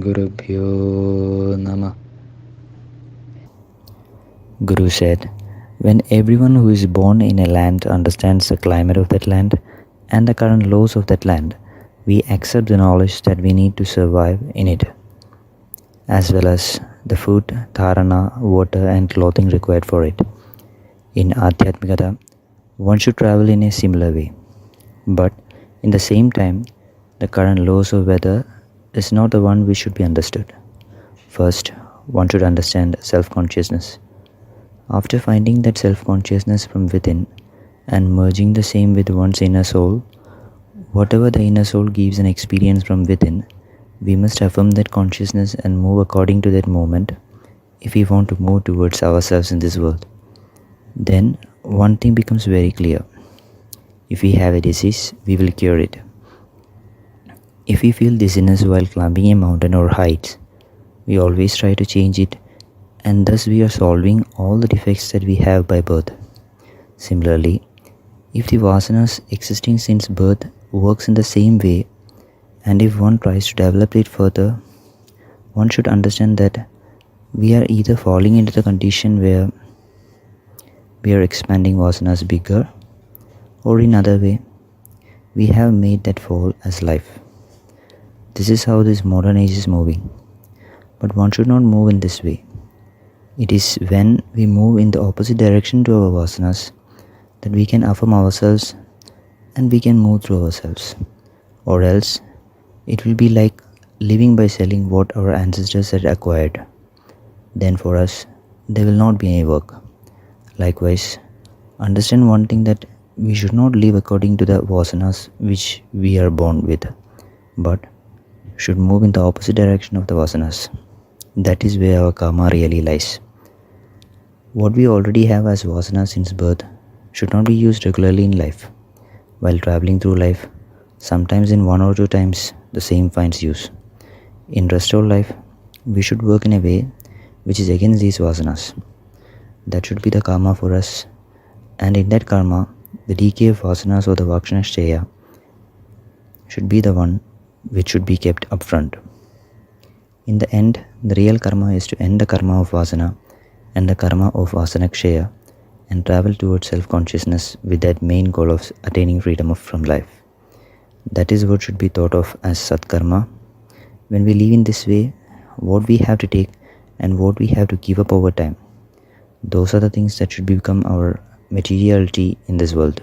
GURUBHYO NAMAH. Guru said, when everyone who is born in a land understands the climate of that land and the current laws of that land, we accept the knowledge that we need to survive in it, as well as the food, dharana, water and clothing required for it. In Adhyatmikata, one should travel in a similar way. But in the same time, the current laws of weather is not the one which should be understood. First, one should understand self-consciousness. After finding that self-consciousness from within and merging the same with one's inner soul, whatever the inner soul gives an experience from within, we must affirm that consciousness and move according to that moment if we want to move towards ourselves in this world. Then one thing becomes very clear. If we have a disease, we will cure it. If we feel dizziness while climbing a mountain or heights, we always try to change it, and thus we are solving all the defects that we have by birth. Similarly, if the vasanas existing since birth works in the same way, and if one tries to develop it further, one should understand that we are either falling into the condition where we are expanding vasanas bigger, or in other way, we have made that fall as life. This is how this modern age is moving. But one should not move in this way. It is when we move in the opposite direction to our vasanas that we can affirm ourselves and we can move through ourselves. Or else, it will be like living by selling what our ancestors had acquired. Then for us, there will not be any work. Likewise, understand one thing, that we should not live according to the vasanas which we are born with, but should move in the opposite direction of the vasanas. That is where our karma really lies. What we already have as vasanas since birth should not be used regularly in life. While traveling through life, sometimes in 1 or 2 times the same finds use. In rest of life, we should work in a way which is against these vasanas. That should be the karma for us, and in that karma, the decay of vasanas or the vakshanashaya should be the one which should be kept up front. In the end, the real karma is to end the karma of vasana and the karma of vasanakshaya and travel towards self-consciousness with that main goal of attaining freedom from life. That is what should be thought of as satkarma. When we live in this way, what we have to take and what we have to give up over time, those are the things that should become our materiality in this world.